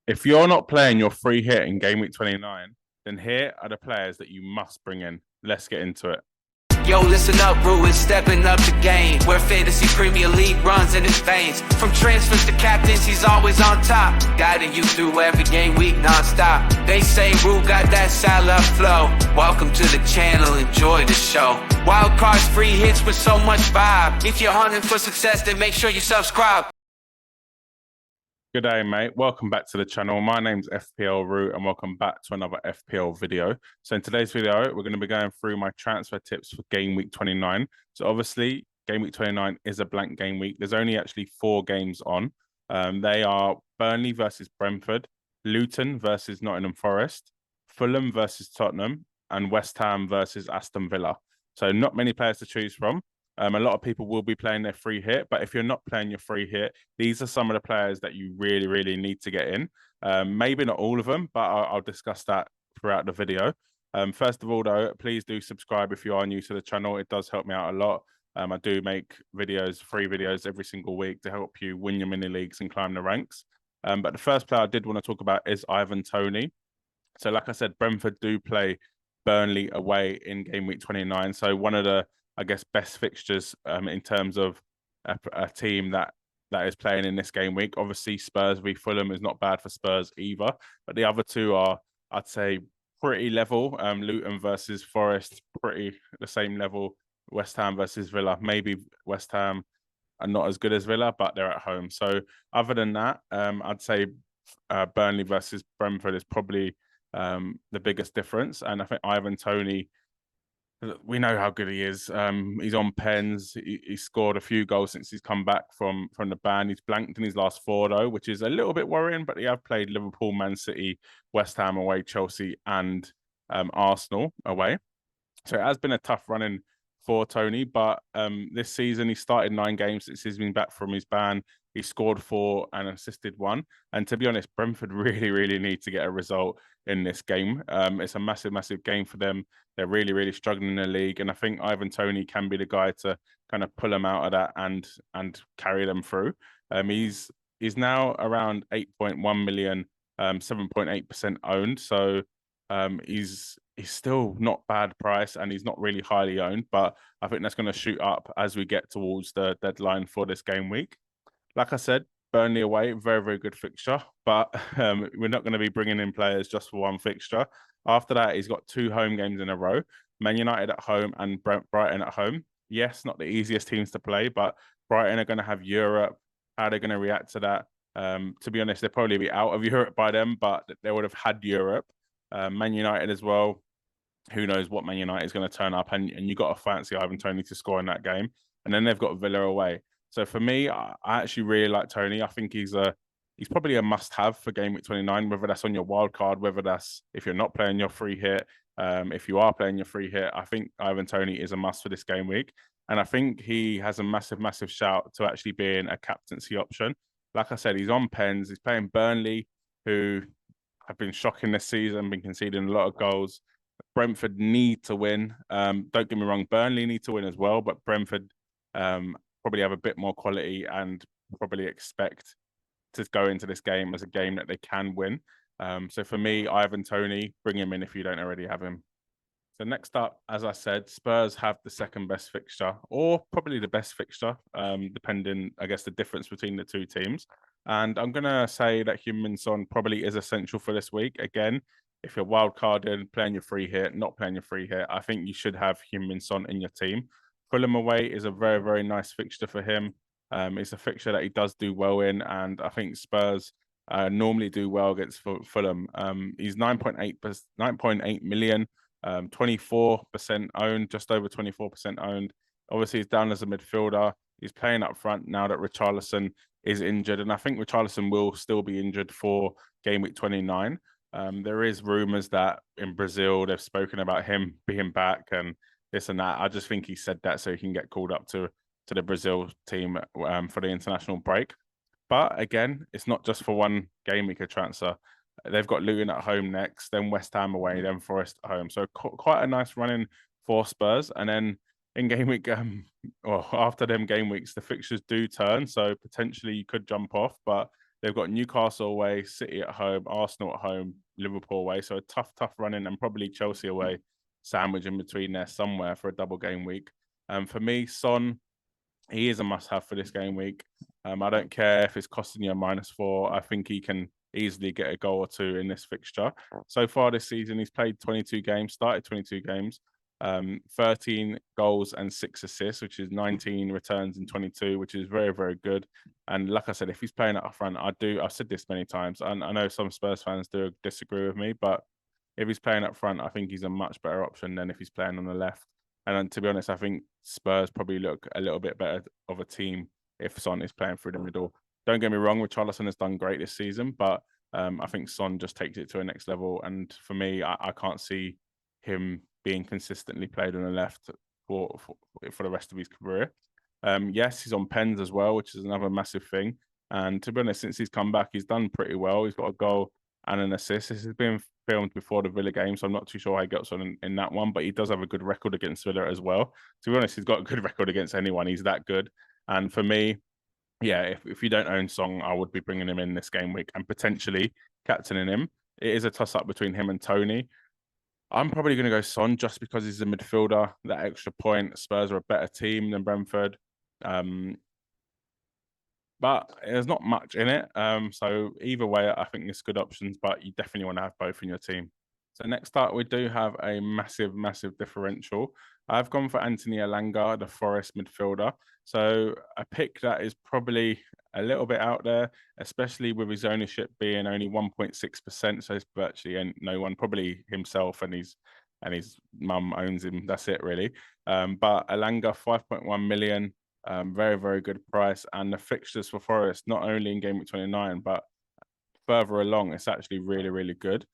If you're not playing your free hit in game week 29, then here are the players that you must bring in. Let's get into it. Yo, listen up, Rue is stepping up the game, where fantasy Premier League runs in his veins. From transfers to captains, he's always on top, guiding you through every game week non-stop. They say Rue got that Salah flow. Welcome to the channel, enjoy the show. Wild cards, free hits with so much vibe. If you're hunting for success, then make sure you subscribe. Good day, mate. Welcome back to the channel. My name's FPL Root and welcome back to another FPL video. So in today's video, we're going to be going through my transfer tips for game week 29. So obviously, game week 29 is a blank game week. There's only actually 4 games on. They are Burnley versus Brentford, Luton versus Nottingham Forest, Fulham versus Tottenham, and West Ham versus Aston Villa. So not many players to choose from. A lot of people will be playing their free hit, but if you're not playing your free hit, these are some of the players that you really need to get in. Maybe not all of them, but I'll discuss that throughout the video. First of all, though, please do subscribe if you are new to the channel. It does help me out a lot. I do make videos, free videos every single week to help you win your mini leagues and climb the ranks. But the first player I did want to talk about is Ivan Toney. So like I said, Brentford do play Burnley away in game week 29. So one of the, I guess, best fixtures in terms of a team that is playing in this game week. Obviously, Spurs v Fulham is not bad for Spurs either, but the other two are, I'd say, pretty level. Luton versus Forest, pretty the same level. West Ham versus Villa. Maybe West Ham are not as good as Villa, but they're at home. So other than that, I'd say Burnley versus Brentford is probably the biggest difference. And I think Ivan Toney, we know how good he is. He's on pens. He scored a few goals since he's come back from the ban. He's blanked in his last 4 though, which is a little bit worrying. But he have played Liverpool, Man City, West Ham away, Chelsea, and Arsenal away. So it has been a tough running for Toney. But this season he started 9 games since he's been back from his ban. He scored 4 and assisted 1. And to be honest, Brentford really need to get a result in this game. It's a massive game for them. They're really struggling in the league, and I think Ivan Toney can be the guy to kind of pull them out of that and carry them through. He's now around 8.1 million, 7.8% owned. So he's still not bad price, and he's not really highly owned, but I think that's going to shoot up as we get towards the deadline for this game week. Like I said, Burnley away, very good fixture, but we're not going to be bringing in players just for one fixture. After that, he's got 2 home games in a row, Man United at home and Brighton at home. Yes, not the easiest teams to play, but Brighton are going to have Europe. How they're going to react to that? To be honest, they'll probably be out of Europe by then, but they would have had Europe. Man United as well. Who knows what Man United is going to turn up, and you got to fancy Ivan Toney to score in that game. And then they've got Villa away. So for me, I actually really like Toney. I think he's probably a must-have for game week 29, whether that's on your wild card, whether that's if you're not playing your free hit. If you are playing your free hit, I think Ivan Toney is a must for this game week. And I think he has a massive shout to actually being a captaincy option. Like I said, he's on pens. He's playing Burnley, who have been shocking this season, been conceding a lot of goals. Brentford need to win. Don't get me wrong, Burnley need to win as well, but Brentford probably have a bit more quality and probably expect to go into this game as a game that they can win. So for me, Ivan Toney, bring him in if you don't already have him. So next up, as I said, Spurs have the second best fixture, or probably the best fixture, depending, I guess, the difference between the two teams. And I'm going to say that HeungMin probably is essential for this week. Again, if you're wild carded, playing your free hit, not playing your free hit, I think you should have HeungMin in your team. Fulham away is a very nice fixture for him. It's a fixture that he does do well in, and I think Spurs normally do well against Fulham. He's 9.8 million, 24% owned, just over 24% owned. Obviously, he's down as a midfielder. He's playing up front now that Richarlison is injured, and I think Richarlison will still be injured for game week 29. There is rumours that in Brazil they've spoken about him being back and this and that. I just think he said that so he can get called up to the Brazil team for the international break. But again, it's not just for one game week of transfer. They've got Luton at home next, then West Ham away, then Forest at home. So quite a nice running for Spurs. And then in game week, or after them game weeks, the fixtures do turn. So potentially you could jump off. But They've got Newcastle away, City at home, Arsenal at home, Liverpool away. So a tough running, and probably Chelsea away, sandwich in between there somewhere for a double game week. For me, Son, he is a must-have for this game week. I don't care if it's costing you a -4. I think he can easily get a goal or two in this fixture. So far this season, he's played 22 games, started 22 games, 13 goals and 6 assists, which is 19 returns in 22, which is very, very good. And like I said, if he's playing up front, I've said this many times, and I know some Spurs fans do disagree with me, but if he's playing up front, I think he's a much better option than if he's playing on the left. And to be honest, I think Spurs probably look a little bit better of a team if Son is playing through the middle. Don't get me wrong, Richarlison has done great this season, but I think Son just takes it to a next level. And for me, I can't see him being consistently played on the left for the rest of his career. Yes, he's on pens as well, which is another massive thing. And to be honest, since he's come back, he's done pretty well. He's got a goal and an assist. This has been filmed before the Villa game, so I'm not too sure how he gets on in that one, but he does have a good record against Villa as well. To be honest, he's got a good record against anyone. He's that good. And for me, yeah, if you don't own Song, I would be bringing him in this game week and potentially captaining him. It is a toss-up between him and Tony. I'm probably going to go Son just because he's a midfielder. That extra point, Spurs are a better team than Brentford. But there's not much in it. So either way, I think there's good options, but you definitely want to have both in your team. So next up, we do have a massive differential. I've gone for Anthony Elanga, the Forest midfielder. So a pick that is probably a little bit out there, especially with his ownership being only 1.6%. So it's virtually no one, probably himself and his mum owns him. That's it really. But Elanga, 5.1 million. Very, very good price. And the fixtures for Forest, not only in game week 29, but further along, it's actually really, really good.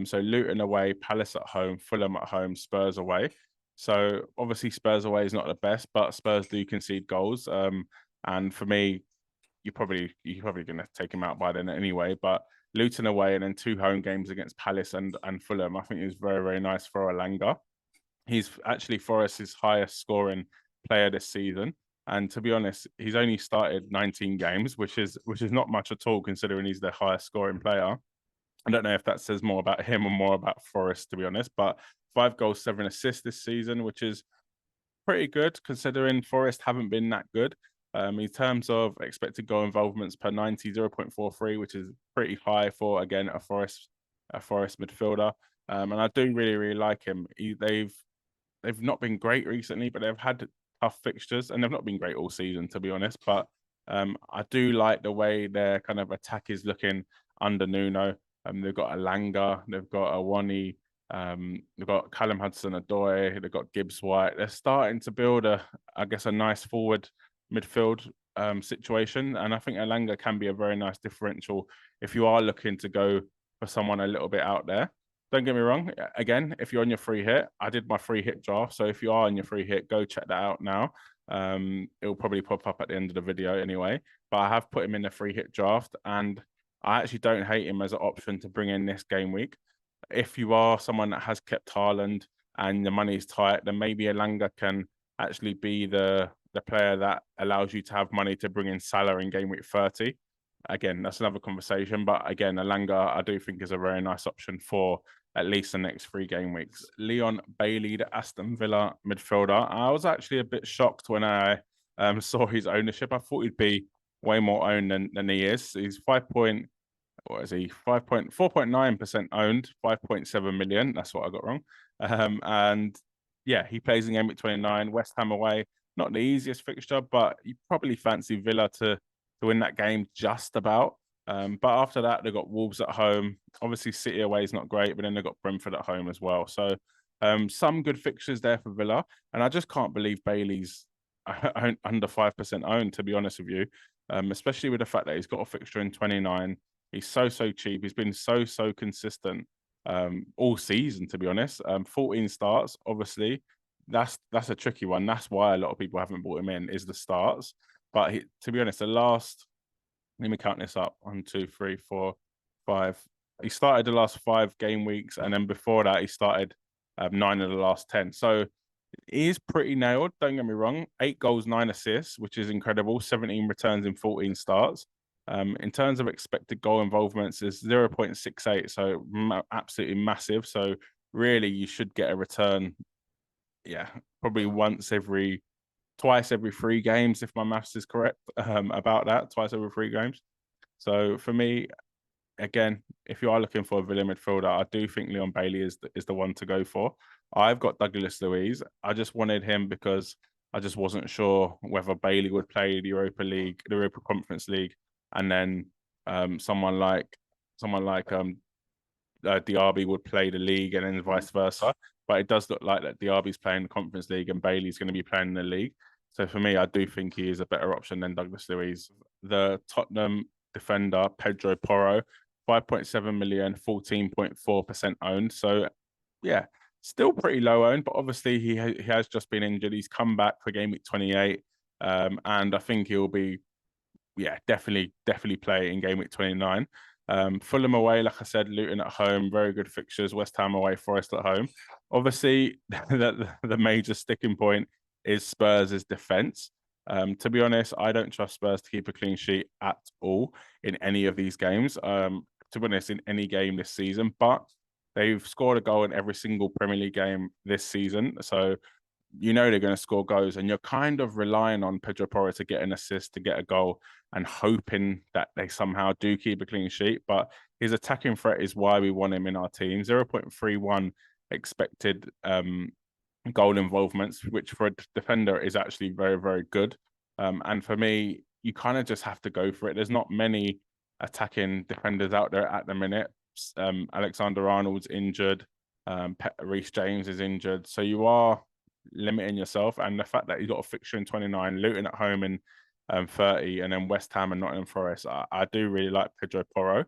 So Luton away, Palace at home, Fulham at home, Spurs away. So obviously Spurs away is not the best, but Spurs do concede goals. And for me, you're probably going to take him out by then anyway. But Luton away and then 2 home games against Palace and Fulham, I think is very, very nice for Elanga. He's actually Forest's highest scoring player this season. And to be honest, he's only started 19 games, which is not much at all, considering he's the highest scoring player. I don't know if that says more about him or more about Forest, to be honest. But 5 goals, 7 assists this season, which is pretty good, considering Forest haven't been that good. In terms of expected goal involvements per 90, 0.43, which is pretty high for, again, a Forest midfielder. And I do really, really like him. They've not been great recently, but they've had tough fixtures, and they've not been great all season, to be honest. But I do like the way their kind of attack is looking under Nuno. They've got Elanga, they've got Awani, they've got Callum Hudson-Odoi, they've got Gibbs White. They're starting to build a nice forward midfield situation, and I think Elanga can be a very nice differential if you are looking to go for someone a little bit out there. Don't get me wrong. Again, if you're on your free hit, I did my free hit draft. So if you are on your free hit, go check that out now. It'll probably pop up at the end of the video anyway. But I have put him in the free hit draft, and I actually don't hate him as an option to bring in this game week. If you are someone that has kept Haaland and the money is tight, then maybe Elanga can actually be the player that allows you to have money to bring in Salah in game week 30. Again, that's another conversation. But again, Elanga, I do think is a very nice option for at least the next 3 game weeks. Leon Bailey, the Aston Villa midfielder. I was actually a bit shocked when I saw his ownership. I thought he'd be way more owned than he is. He's 4.9% owned, 5.7 million. That's what I got wrong. And yeah, he plays in game week 29, West Ham away. Not the easiest fixture, but you probably fancy Villa to win that game just about. But after that, they've got Wolves at home. Obviously, City away is not great, but then they've got Brentford at home as well. So some good fixtures there for Villa. And I just can't believe Bailey's under 5% owned, to be honest with you, especially with the fact that he's got a fixture in 29. He's so cheap. He's been so consistent all season, to be honest. 14 starts, obviously. That's a tricky one. That's why a lot of people haven't bought him in, is the starts. But to be honest, let me count this up. 1, 2, 3, 4, 5. He started the last 5 game weeks, and then before that, he started 9 of the last 10. So he is pretty nailed. Don't get me wrong. 8 goals, 9 assists, which is incredible. 17 returns in 14 starts. In terms of expected goal involvements, is 0.68, so absolutely massive. So really, you should get a return. Yeah, probably twice every 3 games, if my maths is correct. About that, twice every 3 games. So for me, again, if you are looking for a Villa midfielder, I do think Leon Bailey is the one to go for. I've got Douglas Luiz. I just wanted him because I just wasn't sure whether Bailey would play the Europa League, the Europa Conference League, and then someone like Diaby would play the league, and then vice versa. But it does look like that Diaby's playing the Conference League and Bailey's going to be playing the league. So for me, I do think he is a better option than Douglas Luiz. The Tottenham defender Pedro Porro, 5.7 million, 14.4% owned. So yeah, still pretty low owned, but obviously he has just been injured. He's come back for game week 28, and I think he'll be definitely play in game week 29. Fulham away, like I said, Luton at home, very good fixtures. West Ham away, Forest at home. Obviously, the major sticking point is Spurs' defence. To be honest, I don't trust Spurs to keep a clean sheet at all in any of these games. To be honest, in any game this season, but they've scored a goal in every single Premier League game this season. So you know they're going to score goals, and you're kind of relying on Pedro Porro to get an assist, to get a goal, and hoping that they somehow do keep a clean sheet. But his attacking threat is why we want him in our team. 0.31 expected goal involvements, which for a defender is actually very, very good. And for me, you kind of just have to go for it. There's not many attacking defenders out there at the minute. Alexander Arnold's injured. Reece James is injured. So you are limiting yourself, and the fact that he's got a fixture in 29, Luton at home in 30, and then West Ham and Nottingham Forest, I do really like Pedro Porro.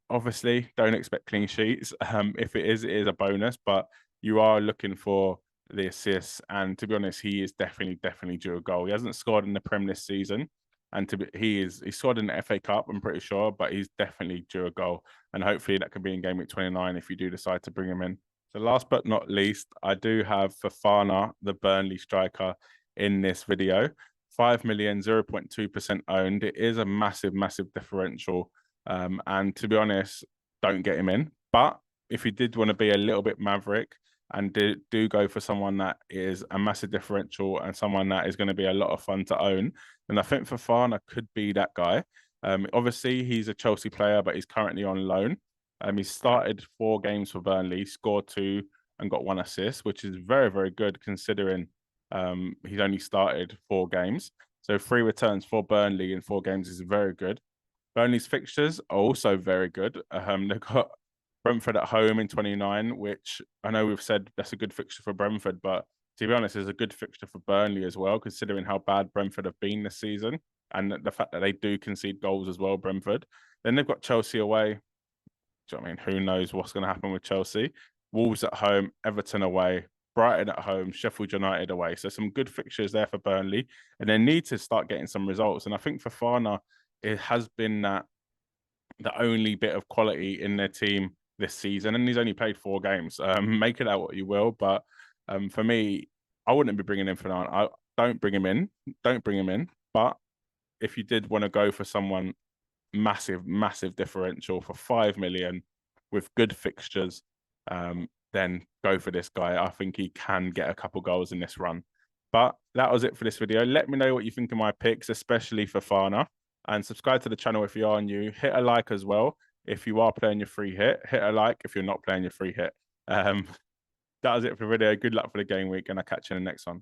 Obviously, don't expect clean sheets. If it is a bonus, but you are looking for the assists, and to be honest, he is definitely due a goal. He hasn't scored in the Prem this season, and he scored in the FA Cup, I'm pretty sure, but he's definitely due a goal, and hopefully that can be in game week 29 if you do decide to bring him in. So last but not least, I do have Fofana, the Burnley striker, in this video. 5 million, 0.2% owned. It is a massive differential. And to be honest, don't get him in. But if you did want to be a little bit maverick and do go for someone that is a massive differential and someone that is going to be a lot of fun to own, then I think Fofana could be that guy. Obviously, he's a Chelsea player, but he's currently on loan. He started 4 games for Burnley, scored 2 and got 1 assist, which is very good considering he's only started 4 games. So 3 returns for Burnley in 4 games is very good. Burnley's fixtures are also very good. They've got Brentford at home in 29, which I know we've said that's a good fixture for Brentford, but to be honest, it's a good fixture for Burnley as well, considering how bad Brentford have been this season and the fact that they do concede goals as well, Brentford. Then they've got Chelsea away. Do you know what I mean? Who knows what's going to happen with Chelsea? Wolves at home, Everton away, Brighton at home, Sheffield United away. So some good fixtures there for Burnley, and they need to start getting some results. And I think Fofana, it has been that the only bit of quality in their team this season, and he's only played 4 games. Make it out what you will, but for me, I wouldn't be bringing in Fofana. I don't bring him in. Don't bring him in. But if you did want to go for someone massive differential for 5 million with good fixtures, then go for this guy. I think he can get a couple goals in this run. But that was it for this video. Let me know what you think of my picks, especially for Fofana, and subscribe to the channel if you are new. Hit a like as well if you are playing your free hit. Hit a like if you're not playing your free hit. That was it for the video. Good luck for the game week, and I'll catch you in the next one.